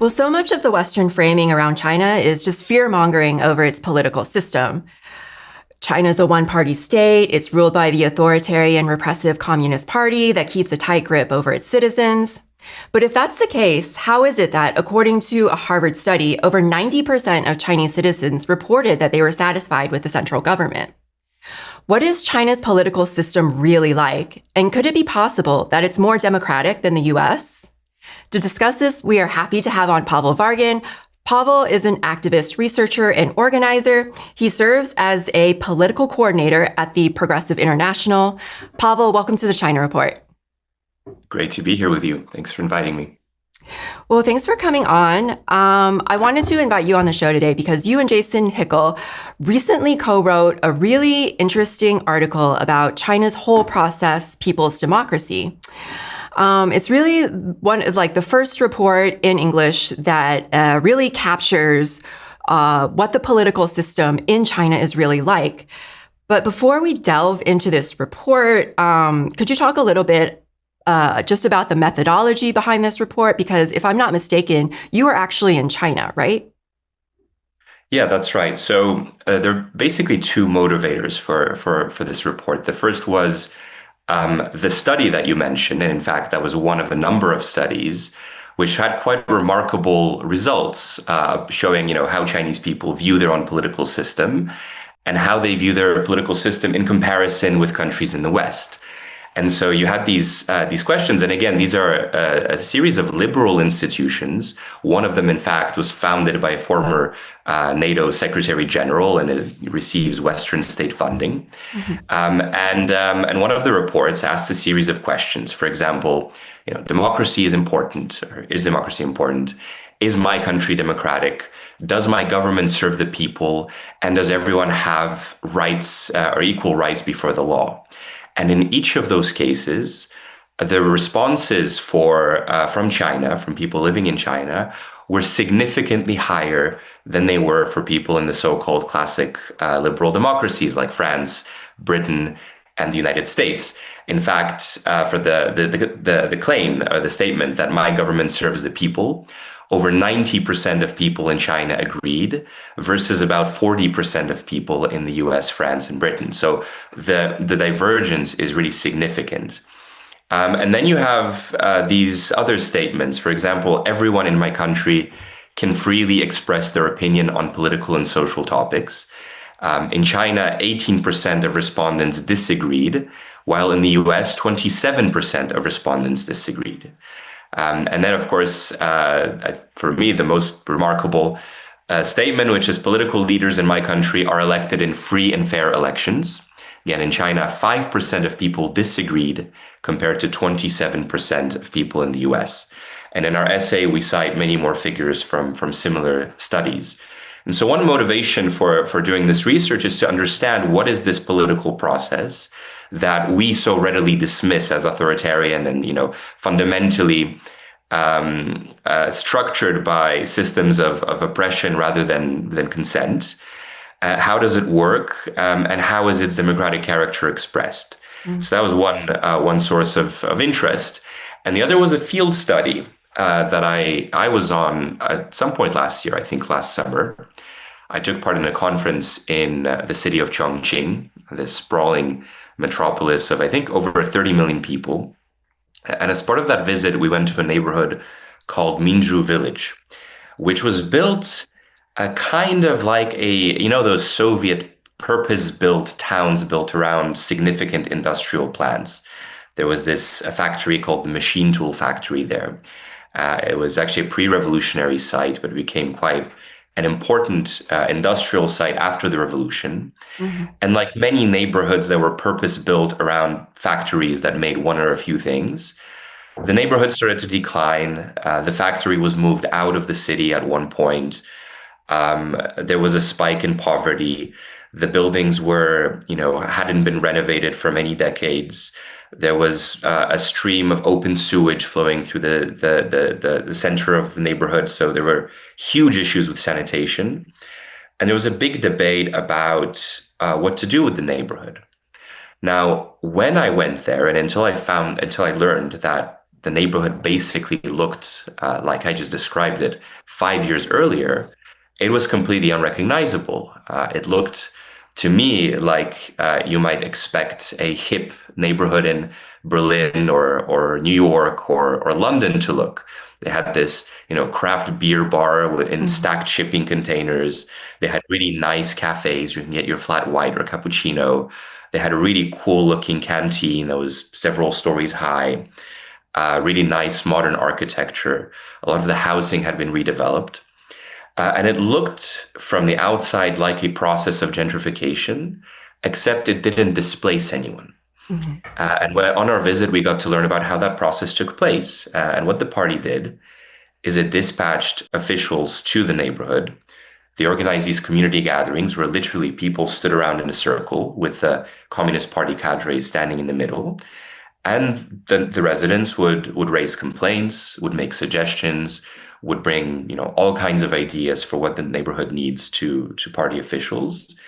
Well, so much of the Western framing around China is just fear-mongering over its political system. China's a one-party state. It's ruled by the authoritarian, repressive Communist Party that keeps a tight grip over its citizens. But if that's the case, how is it that, according to a Harvard study, over 90% of Chinese citizens reported that they were satisfied with the central government? What is China's political system really like? And could it be possible that it's more democratic than the US? To discuss this, we are happy to have on Pavel Vargin. Pavel is an activist, researcher, and organizer. He serves as a political coordinator at the Progressive International. Pavel, welcome to the China Report. Great to be here with you. Thanks for inviting me. Well, thanks for coming on. I wanted to invite you on the show today because you and Jason Hickel recently co-wrote a really interesting article about China's whole process, people's democracy. It's really the first report in English that really captures what the political system in China is really like. But before we delve into this report, could you talk a little bit just about the methodology behind this report? Because if I'm not mistaken, you were actually in China, right? Yeah, that's right. So there are basically two motivators for this report. The first was the study that you mentioned, and in fact, that was one of a number of studies which had quite remarkable results showing, how Chinese people view their own political system and how they view their political system in comparison with countries in the West. And so you had these questions, and again, these are a series of liberal institutions. One of them, in fact, was founded by a former NATO Secretary General, and it receives Western state funding. Mm-hmm. And one of the reports asked a series of questions. For example, democracy is important, or is democracy important? Is my country democratic? Does my government serve the people? And does everyone have rights or equal rights before the law? And in each of those cases, the responses from China, from people living in China, were significantly higher than they were for people in the so-called classic liberal democracies like France, Britain, and the United States. In fact, for the claim or the statement that my government serves the people, over 90% of people in China agreed versus about 40% of people in the US, France, and Britain. So the divergence is really significant. And then you have these other statements. For example, everyone in my country can freely express their opinion on political and social topics. In China, 18% of respondents disagreed, while in the US, 27% of respondents disagreed. And then, of course, for me, the most remarkable statement, which is political leaders in my country are elected in free and fair elections. Again, in China, 5% of people disagreed compared to 27% of people in the US. And in our essay, we cite many more figures from similar studies. And so one motivation for doing this research is to understand what is this political process that we so readily dismiss as authoritarian and, fundamentally structured by systems of oppression rather than consent. How does it work? And how is its democratic character expressed? Mm-hmm. So that was one source of interest. And the other was a field study that I was on at some point last year, I think last summer. I took part in a conference in the city of Chongqing, this sprawling metropolis of, I think, over 30 million people. And as part of that visit, we went to a neighborhood called Minju Village, which was built kind of like those Soviet purpose-built towns built around significant industrial plants. There was this factory called the Machine Tool Factory there. It was actually a pre-revolutionary site, but it became quite an important industrial site after the revolution. Mm-hmm. And like many neighborhoods that were purpose-built around factories that made one or a few things, the neighborhood started to decline. The factory was moved out of the city at one point. There was a spike in poverty. The buildings hadn't been renovated for many decades. There was a stream of open sewage flowing through the center of the neighborhood. So there were huge issues with sanitation. And there was a big debate about what to do with the neighborhood. Now, when I went there, and until I learned that the neighborhood basically looked like I just described it 5 years earlier, it was completely unrecognizable. It looked to me like you might expect a hip neighborhood in Berlin or New York or London to look. They had this, craft beer bar in stacked shipping containers. They had really nice cafes. You can get your flat white or cappuccino. They had a really cool looking canteen that was several stories high. Really nice modern architecture. A lot of the housing had been redeveloped. And it looked from the outside like a process of gentrification, except it didn't displace anyone. Mm-hmm. And on our visit, we got to learn about how that process took place. And what the party did is it dispatched officials to the neighborhood. They organized these community gatherings where literally people stood around in a circle with the Communist Party cadres standing in the middle. And the residents would raise complaints, would make suggestions, would bring all kinds of ideas for what the neighborhood needs to party officials.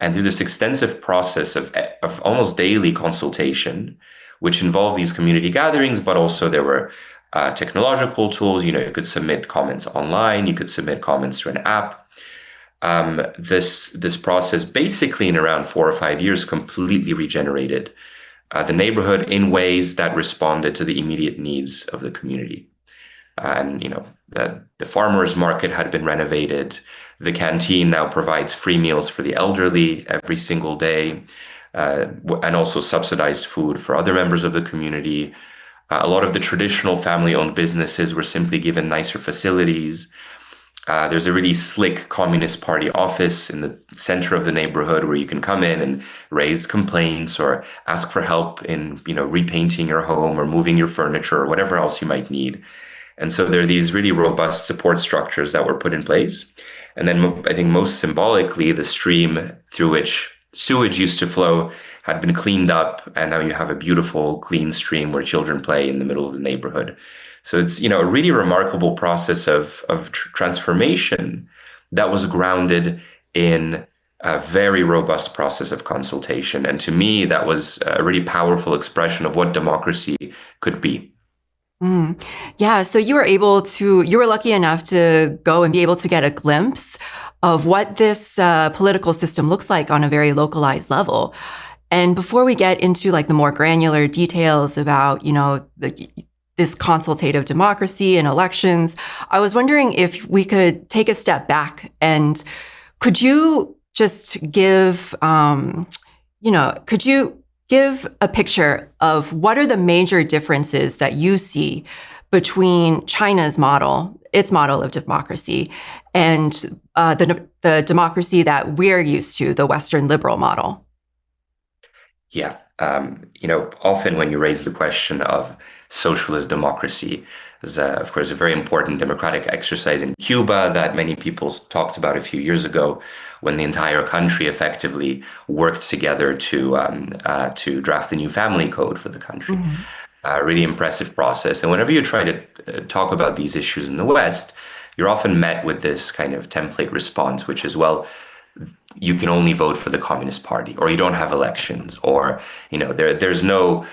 And through this extensive process of almost daily consultation, which involved these community gatherings, but also there were technological tools. You could submit comments online, you could submit comments through an app. This process basically in around 4 or 5 years completely regenerated the neighborhood in ways that responded to the immediate needs of the community. And the farmers market had been renovated. The canteen now provides free meals for the elderly every single day, and also subsidized food for other members of the community. A lot of the traditional family-owned businesses were simply given nicer facilities. There's a really slick Communist Party office in the center of the neighborhood where you can come in and raise complaints or ask for help in repainting your home or moving your furniture or whatever else you might need. And so there are these really robust support structures that were put in place. And then I think most symbolically, the stream through which sewage used to flow had been cleaned up. And now you have a beautiful, clean stream where children play in the middle of the neighborhood. So it's, a really remarkable process of transformation that was grounded in a very robust process of consultation. And to me, that was a really powerful expression of what democracy could be. Yeah, so you were lucky enough to go and be able to get a glimpse of what this political system looks like on a very localized level. And before we get into the more granular details about, this consultative democracy and elections, I was wondering if we could take a step back and could you just give, give a picture of what are the major differences that you see between China's model, its model of democracy, and the democracy that we're used to, the Western liberal model? Yeah. Often when you raise the question of socialist democracy, there's, of course, a very important democratic exercise in Cuba that many people talked about a few years ago when the entire country effectively worked together to draft a new family code for the country. Mm-hmm. Really impressive process. And whenever you try to talk about these issues in the West, you're often met with this kind of template response, which is, well, you can only vote for the Communist Party, or you don't have elections, or there's no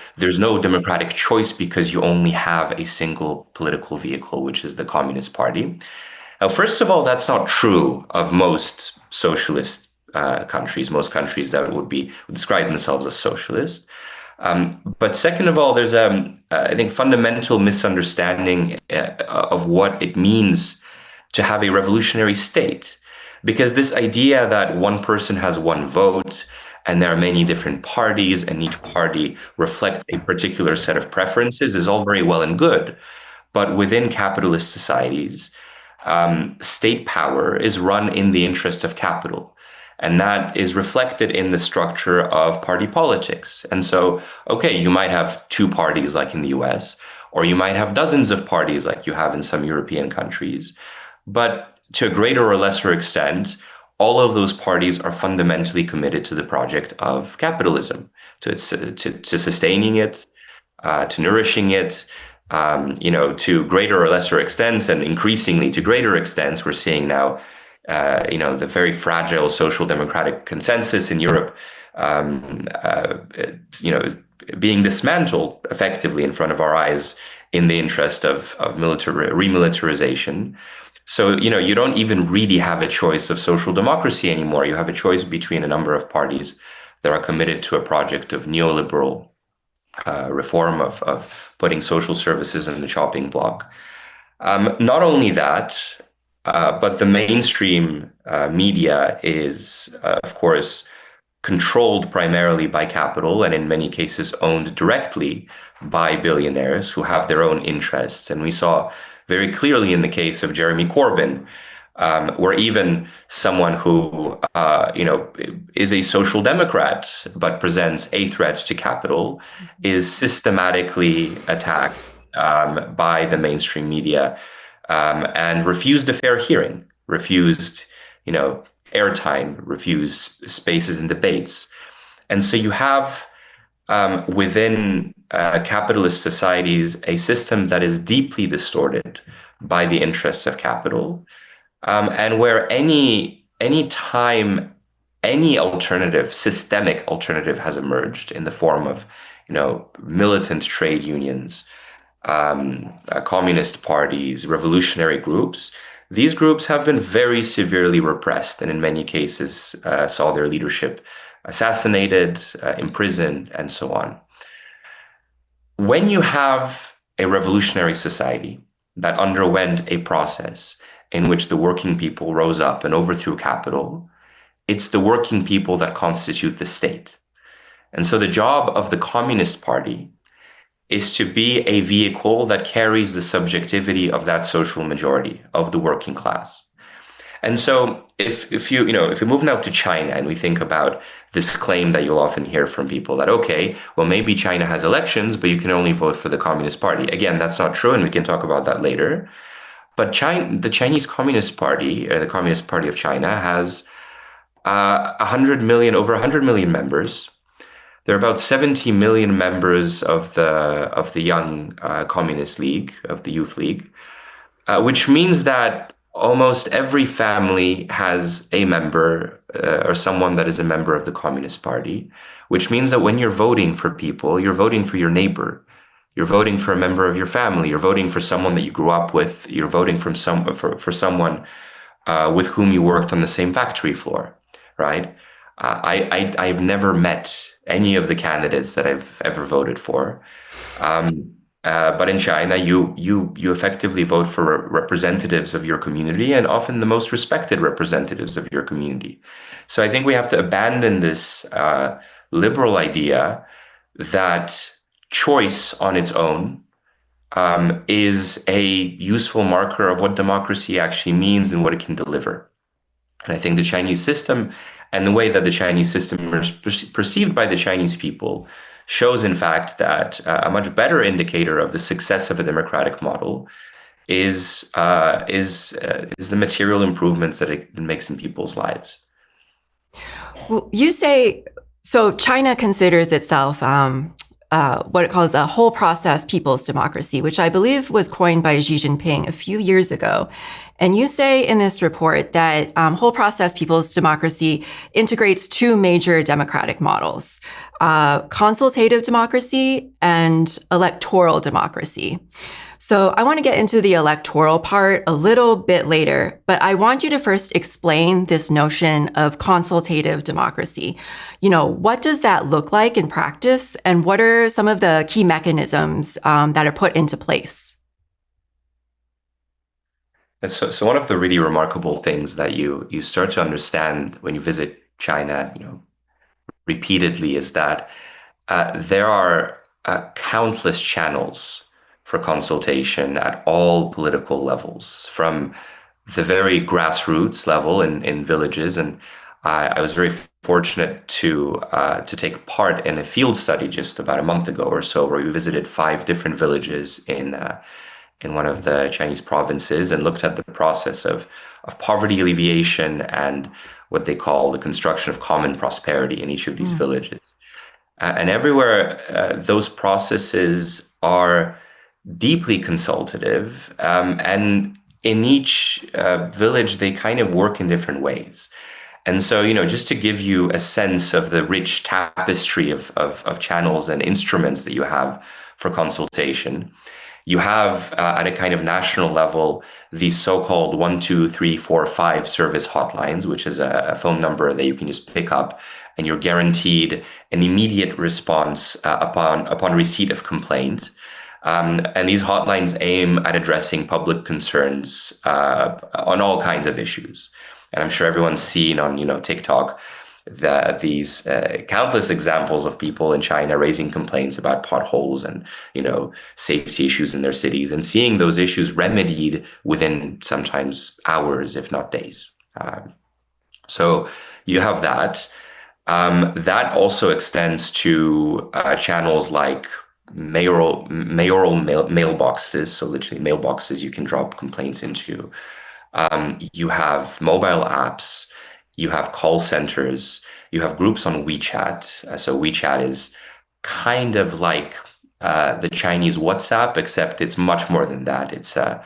democratic choice because you only have a single political vehicle, which is the Communist Party. Now, first of all, that's not true of most socialist countries, most countries that would describe themselves as socialist. But second of all, there's I think fundamental misunderstanding of what it means to have a revolutionary state. Because this idea that one person has one vote and there are many different parties and each party reflects a particular set of preferences is all very well and good. But within capitalist societies, state power is run in the interest of capital. And that is reflected in the structure of party politics. And so, okay, you might have 2 parties like in the US, or you might have dozens of parties like you have in some European countries. But to a greater or lesser extent, all of those parties are fundamentally committed to the project of capitalism, to sustaining it, to nourishing it, to greater or lesser extents, and increasingly to greater extents, we're seeing now the very fragile social democratic consensus in Europe, being dismantled effectively in front of our eyes in the interest of remilitarization. So, you don't even really have a choice of social democracy anymore. You have a choice between a number of parties that are committed to a project of neoliberal reform, of putting social services in the chopping block. Not only that, but the mainstream media is, of course, controlled primarily by capital and in many cases owned directly by billionaires who have their own interests. And we saw very clearly in the case of Jeremy Corbyn, where even someone who, is a social democrat but presents a threat to capital is systematically attacked by the mainstream media and refused a fair hearing, refused, airtime, refused spaces in debates. And so you have within capitalist societies a system that is deeply distorted by the interests of capital, and where any time any alternative, systemic alternative has emerged in the form of, militant trade unions, communist parties, revolutionary groups, these groups have been very severely repressed and in many cases saw their leadership assassinated, imprisoned, and so on. When you have a revolutionary society that underwent a process in which the working people rose up and overthrew capital, it's the working people that constitute the state. And so the job of the Communist Party is to be a vehicle that carries the subjectivity of that social majority, of the working class. And so if you move now to China and we think about this claim that you'll often hear from people that, okay, well, maybe China has elections, but you can only vote for the Communist Party. Again, that's not true, and we can talk about that later. But the Chinese Communist Party, or the Communist Party of China, has over 100 million members. There are about 70 million members of the Young Communist League, of the Youth League, which means that almost every family has a member or someone that is a member of the Communist Party, which means that when you're voting for people, you're voting for your neighbor. You're voting for a member of your family. You're voting for someone that you grew up with. You're voting for someone with whom you worked on the same factory floor, right? I've never met any of the candidates that I've ever voted for. But in China, you effectively vote for representatives of your community, and often the most respected representatives of your community. So I think we have to abandon this liberal idea that choice on its own is a useful marker of what democracy actually means and what it can deliver. And I think the Chinese system and the way that the Chinese system is perceived by the Chinese people shows, in fact, that a much better indicator of the success of a democratic model is the material improvements that it makes in people's lives. Well, you say, so China considers itself what it calls a whole process people's democracy, which I believe was coined by Xi Jinping a few years ago. And you say in this report that whole process people's democracy integrates two major democratic models, consultative democracy and electoral democracy. So I want to get into the electoral part a little bit later, but I want you to first explain this notion of consultative democracy. What does that look like in practice, and what are some of the key mechanisms that are put into place? And so one of the really remarkable things that you start to understand when you visit China, repeatedly, is that there are countless channels for consultation at all political levels, from the very grassroots level in villages. And I was very fortunate to take part in a field study just about a month ago or so, where we visited 5 different villages in one of the Chinese provinces and looked at the process of poverty alleviation and what they call the construction of common prosperity in each of these villages. And everywhere, those processes are deeply consultative, and in each village, they kind of work in different ways. And so, just to give you a sense of the rich tapestry of channels and instruments that you have for consultation, you have at a kind of national level these so-called 1, 2, 3, 4, 5 service hotlines, which is a phone number that you can just pick up, and you're guaranteed an immediate response upon receipt of complaint. And these hotlines aim at addressing public concerns on all kinds of issues. And I'm sure everyone's seen on TikTok these countless examples of people in China raising complaints about potholes and safety issues in their cities, and seeing those issues remedied within sometimes hours, if not days. So you have that. That also extends to channels like mayoral mailboxes, so literally mailboxes you can drop complaints into. You have mobile apps, you have call centers, you have groups on WeChat. So WeChat is kind of like the Chinese WhatsApp, except it's much more than that. It's a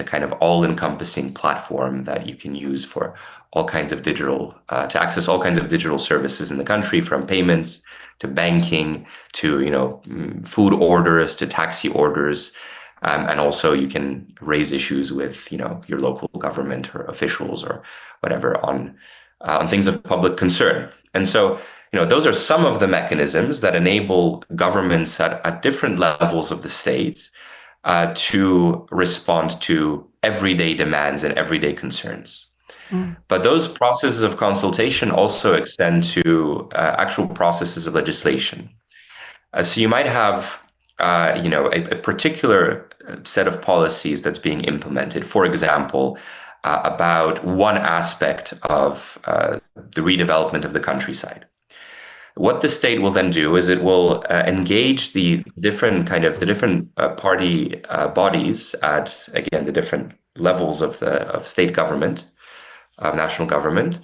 kind of all-encompassing platform that you can use for all kinds of to access all kinds of digital services in the country, from payments to banking to food orders to taxi orders. And also you can raise issues with your local government or officials or whatever on things of public concern. And so those are some of the mechanisms that enable governments at different levels of the state to respond to everyday demands and everyday concerns. But those processes of consultation also extend to actual processes of legislation. So you might have a particular set of policies that's being implemented, for example, about one aspect of the redevelopment of the countryside. What the state will then do is it will engage the different party bodies at, again, the different levels of state government, of national government,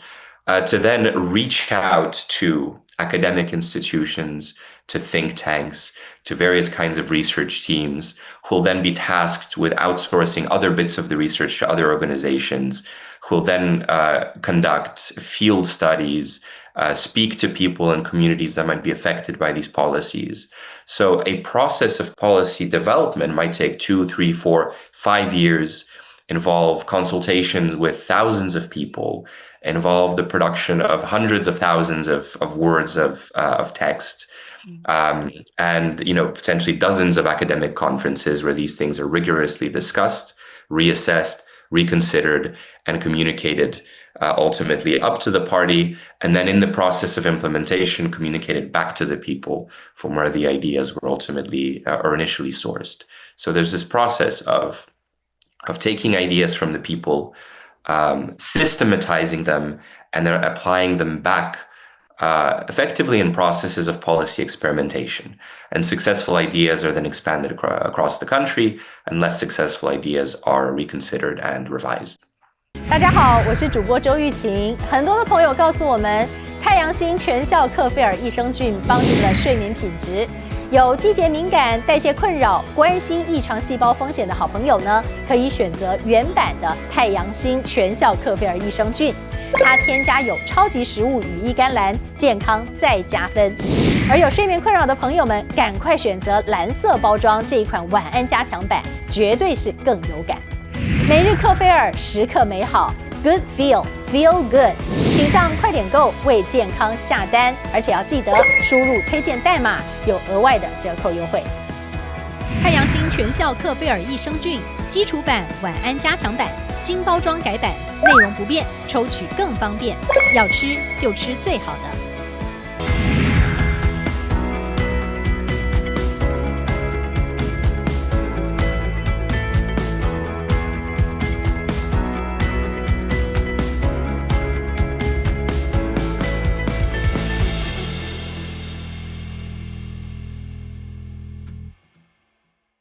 to then reach out to academic institutions, to think tanks, to various kinds of research teams, who will then be tasked with outsourcing other bits of the research to other organizations, who will then conduct field studies, speak to people in communities that might be affected by these policies. So a process of policy development might take 2, 3, 4, 5 years, involve consultations with thousands of people, involve the production of hundreds of thousands of words of text, and potentially dozens of academic conferences where these things are rigorously discussed, reassessed, reconsidered, and communicated ultimately up to the party, and then in the process of implementation communicated back to the people from where the ideas were ultimately or initially sourced. So there's this process of taking ideas from the people, systematizing them, and then applying them back effectively in processes of policy experimentation. And successful ideas are then expanded across the country, and less successful ideas are reconsidered and revised. 大家好，我是主播周玉琴。很多的朋友告诉我们，太阳星全效克菲尔益生菌帮助了睡眠品质。有季节敏感、代谢困扰、关心异常细胞风险的好朋友呢，可以选择原版的太阳星全效克菲尔益生菌。它添加有超级食物羽衣甘蓝，健康再加分。而有睡眠困扰的朋友们，赶快选择蓝色包装这一款晚安加强版，绝对是更有感。每日克菲尔，时刻美好 ，Good Feel Good， 请上快点购为健康下单，而且要记得输入推荐代码，有额外的折扣优惠。太阳星全效克菲尔益生菌基础版、晚安加强版，新包装改版，内容不变，抽取更方便。要吃就吃最好的。